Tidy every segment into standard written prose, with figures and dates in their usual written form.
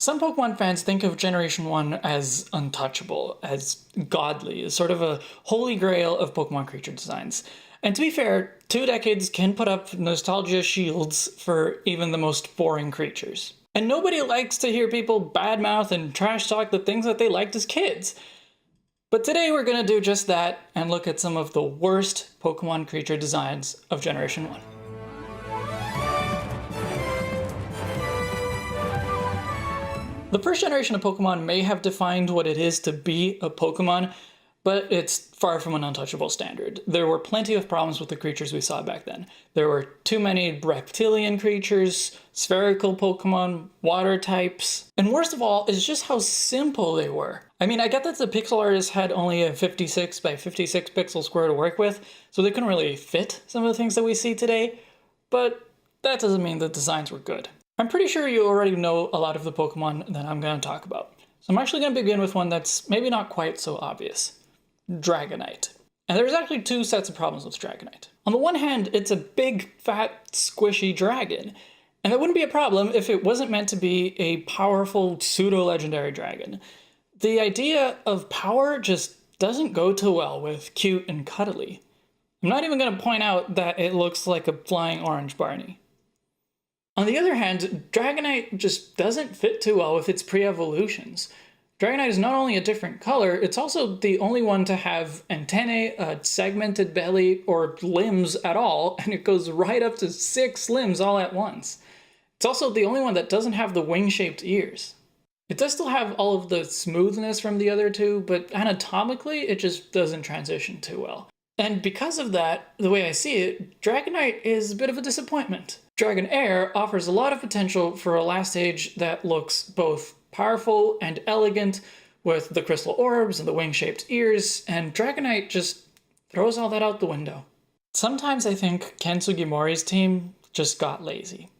Some Pokemon fans think of Generation 1 as untouchable, as godly, as sort of a holy grail of Pokemon creature designs. And to be fair, 2 decades can put up nostalgia shields for even the most boring creatures. And nobody likes to hear people badmouth and trash talk the things that they liked as kids. But today we're going to do just that and look at some of the worst Pokemon creature designs of Generation 1. The first generation of Pokemon may have defined what it is to be a Pokemon, but it's far from an untouchable standard. There were plenty of problems with the creatures we saw back then. There were too many reptilian creatures, spherical Pokemon, water types, and worst of all is just how simple they were. I mean, I get that the pixel artists had only a 56 by 56 pixel square to work with, so they couldn't really fit some of the things that we see today, but that doesn't mean the designs were good. I'm pretty sure you already know a lot of the Pokemon that I'm going to talk about. So I'm actually going to begin with one that's maybe not quite so obvious. Dragonite. And there's actually 2 sets of problems with Dragonite. On the one hand, it's a big, fat, squishy dragon. And that wouldn't be a problem if it wasn't meant to be a powerful, pseudo-legendary dragon. The idea of power just doesn't go too well with cute and cuddly. I'm not even going to point out that it looks like a flying orange Barney. On the other hand, Dragonite just doesn't fit too well with its pre-evolutions. Dragonite is not only a different color, it's also the only one to have antennae, a segmented belly, or limbs at all, and it goes right up to 6 limbs all at once. It's also the only one that doesn't have the wing-shaped ears. It does still have all of the smoothness from the other 2, but anatomically it just doesn't transition too well. And because of that, the way I see it, Dragonite is a bit of a disappointment. Dragonair offers a lot of potential for a last stage that looks both powerful and elegant with the crystal orbs and the wing-shaped ears, and Dragonite just throws all that out the window. Sometimes I think Ken Sugimori's team just got lazy.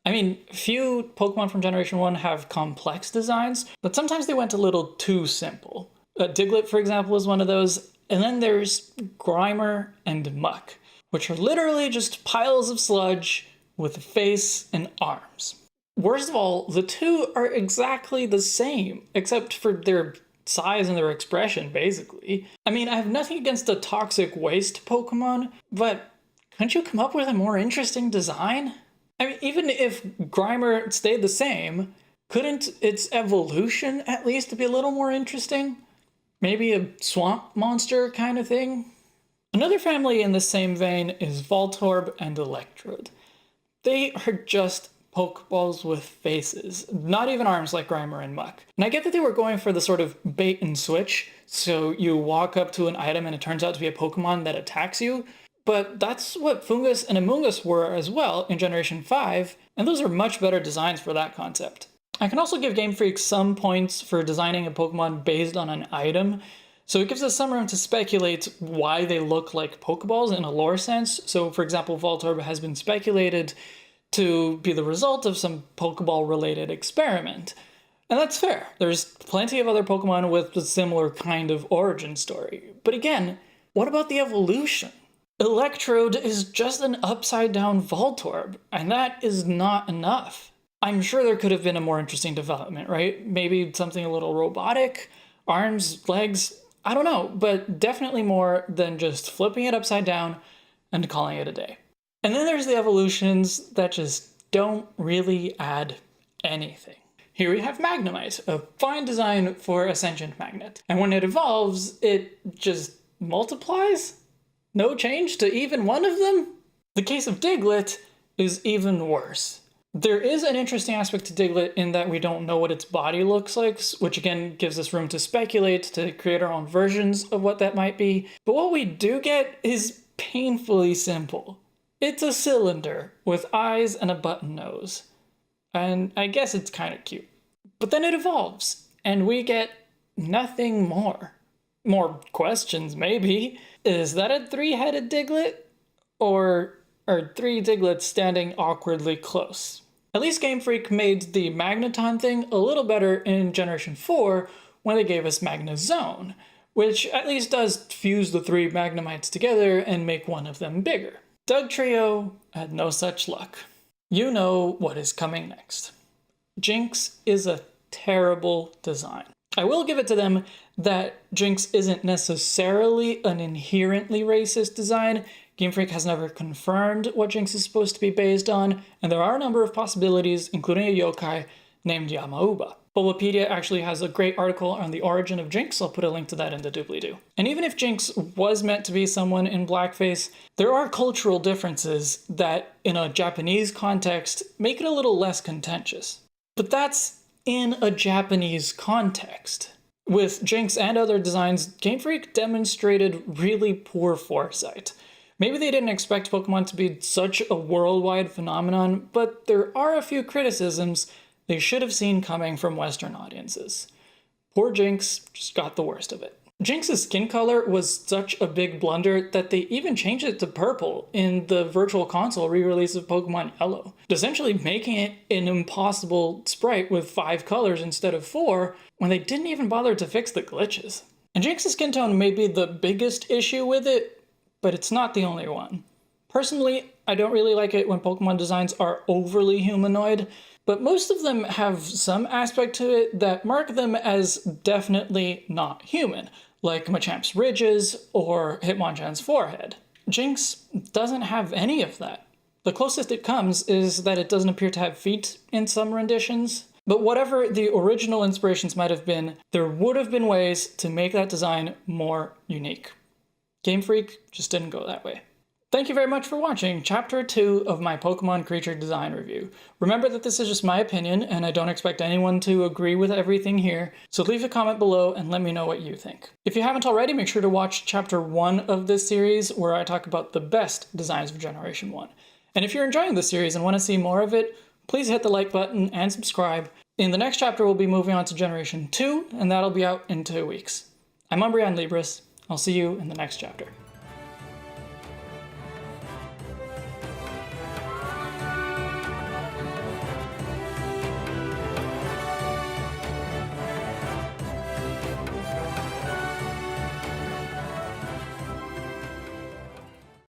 I mean, few Pokemon from Generation 1 have complex designs, but sometimes they went a little too simple. Diglett, for example, is one of those, and then there's Grimer and Muck, which are literally just piles of sludge with a face and arms. Worst of all, the 2 are exactly the same, except for their size and their expression, basically. I mean, I have nothing against the toxic waste Pokemon, but couldn't you come up with a more interesting design? I mean, even if Grimer stayed the same, couldn't its evolution at least be a little more interesting? Maybe a swamp monster kind of thing? Another family in the same vein is Voltorb and Electrode. They are just Pokeballs with faces, not even arms like Grimer and Muck. And I get that they were going for the sort of bait and switch, so you walk up to an item and it turns out to be a Pokemon that attacks you, but that's what Fungus and Amoonguss were as well in Generation 5, and those are much better designs for that concept. I can also give Game Freak some points for designing a Pokemon based on an item, so it gives us some room to speculate why they look like Pokeballs in a lore sense. So for example, Voltorb has been speculated to be the result of some Pokeball-related experiment. And that's fair. There's plenty of other Pokemon with a similar kind of origin story. But again, what about the evolution? Electrode is just an upside-down Voltorb, and that is not enough. I'm sure there could have been a more interesting development, right? Maybe something a little robotic, arms, legs, I don't know, but definitely more than just flipping it upside down and calling it a day. And then there's the evolutions that just don't really add anything. Here we have Magnemite, a fine design for a sentient magnet. And when it evolves, it just multiplies? No change to even one of them? The case of Diglett is even worse. There is an interesting aspect to Diglett in that we don't know what its body looks like, which again gives us room to speculate, to create our own versions of what that might be. But what we do get is painfully simple. It's a cylinder with eyes and a button nose. And I guess it's kind of cute. But then it evolves, and we get nothing more. More questions, maybe. Is that a 3-headed Diglett? Or are 3 Diglets standing awkwardly close? At least Game Freak made the Magneton thing a little better in Generation 4 when they gave us Magnezone, which at least does fuse the 3 Magnemites together and make one of them bigger. Dugtrio had no such luck. You know what is coming next. Jinx is a terrible design. I will give it to them that Jinx isn't necessarily an inherently racist design. Game Freak has never confirmed what Jinx is supposed to be based on, and there are a number of possibilities, including a yokai named Yamauba. Bulbapedia actually has a great article on the origin of Jinx. I'll put a link to that in the doobly-doo. And even if Jinx was meant to be someone in blackface, there are cultural differences that, in a Japanese context, make it a little less contentious. But that's in a Japanese context. With Jinx and other designs, Game Freak demonstrated really poor foresight. Maybe they didn't expect Pokemon to be such a worldwide phenomenon, but there are a few criticisms they should have seen coming from Western audiences. Poor Jinx just got the worst of it. Jinx's skin color was such a big blunder that they even changed it to purple in the Virtual Console re-release of Pokemon Yellow, essentially making it an impossible sprite with 5 colors instead of 4, when they didn't even bother to fix the glitches. And Jinx's skin tone may be the biggest issue with it, but it's not the only one. Personally, I don't really like it when Pokemon designs are overly humanoid, but most of them have some aspect to it that mark them as definitely not human, like Machamp's ridges or Hitmonchan's forehead. Jinx doesn't have any of that. The closest it comes is that it doesn't appear to have feet in some renditions. But whatever the original inspirations might have been, there would have been ways to make that design more unique. Game Freak just didn't go that way. Thank you very much for watching Chapter 2 of my Pokemon creature design review. Remember that this is just my opinion, and I don't expect anyone to agree with everything here, so leave a comment below and let me know what you think. If you haven't already, make sure to watch Chapter 1 of this series, where I talk about the best designs of Generation 1. And if you're enjoying this series and want to see more of it, please hit the like button and subscribe. In the next chapter, we'll be moving on to Generation 2, and that'll be out in 2 weeks. I'm Umbreon Libris. I'll see you in the next chapter.